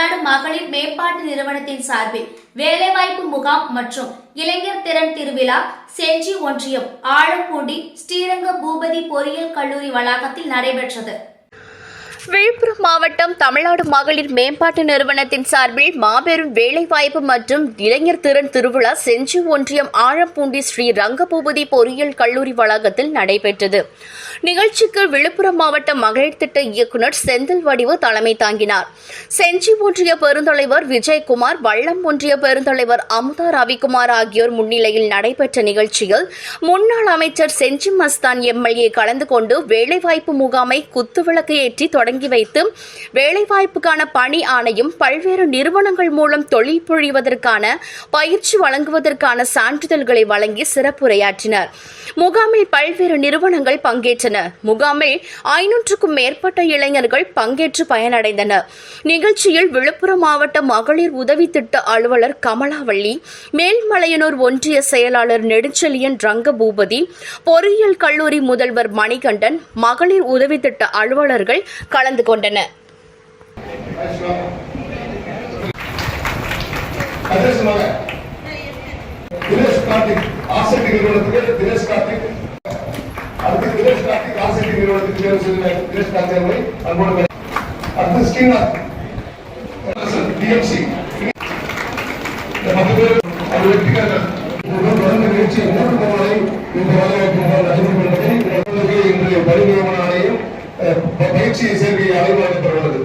தமிழ்நாடு மகளிர் மேம்பாட்டு நிறுவனத்தின் சார்பில் வேலைவாய்ப்பு முகாம் மற்றும் இளைஞர் திறன் திருவிழா செஞ்சி ஒன்றியம் ஆழம்பூண்டி ஸ்ரீரங்க பூபதி பொறியியல் கல்லூரி வளாகத்தில் நடைபெற்றது. விழுப்புரம் மாவட்டம் தமிழ்நாடு மகளிர் மேம்பாட்டு நிறுவனத்தின் சார்பில் மாபெரும் வேலைவாய்ப்பு மற்றும் இளைஞர் திறன் திருவிழா செஞ்சி ஒன்றியம் ஆழம்பூண்டி ஸ்ரீ ரங்கபூபதி பொறியியல் கல்லூரி வளாகத்தில் நடைபெற்றது. நிகழ்ச்சிக்கு விழுப்புரம் மாவட்ட மகளிர் திட்ட இயக்குநர் செந்தில் வடிவு தலைமை தாங்கினார். செஞ்சி ஒன்றிய பெருந்தலைவர் விஜயகுமார், வல்லம் ஒன்றிய பெருந்தலைவர் அமுதா ரவிக்குமார் ஆகியோர் முன்னிலையில் நடைபெற்ற நிகழ்ச்சியில் முன்னாள் அமைச்சர் செஞ்சி மஸ்தான் எம்எல்ஏ கலந்து கொண்டு வேலைவாய்ப்பு முகாமை குத்துவிளக்கு ஏற்றி தொடங்கி வைத்து வேலைவாய்ப்புக்கான பணி ஆணையம், பல்வேறு நிறுவனங்கள் மூலம் தொழில் புரிவதற்கான பயிற்சி வழங்குவதற்கான சான்றிதழ்களை வழங்கி சிறப்புரையாற்றினர். முகாமில் பல்வேறு நிறுவனங்கள் பங்கேற்றன. முகாமில் 500க்கும் மேற்பட்ட இளைஞர்கள் பங்கேற்று பயனடைந்தனர். நிகழ்ச்சியில் விழுப்புரம் மாவட்ட மகளிர் உதவி திட்ட அலுவலர் கமலாவள்ளி, மேல்மலையனூர் ஒன்றிய செயலாளர் நெடுஞ்செழியன் ரங்கபூபதி, பொறியியல் கல்லூரி முதல்வர் மணிகண்டன், மகளிர் உதவி திட்ட அலுவலர்கள் கலந்து கொண்டனர். பயிற்சி சேர்க்கை ஆய்வு நடத்தப்பட்டுள்ளது.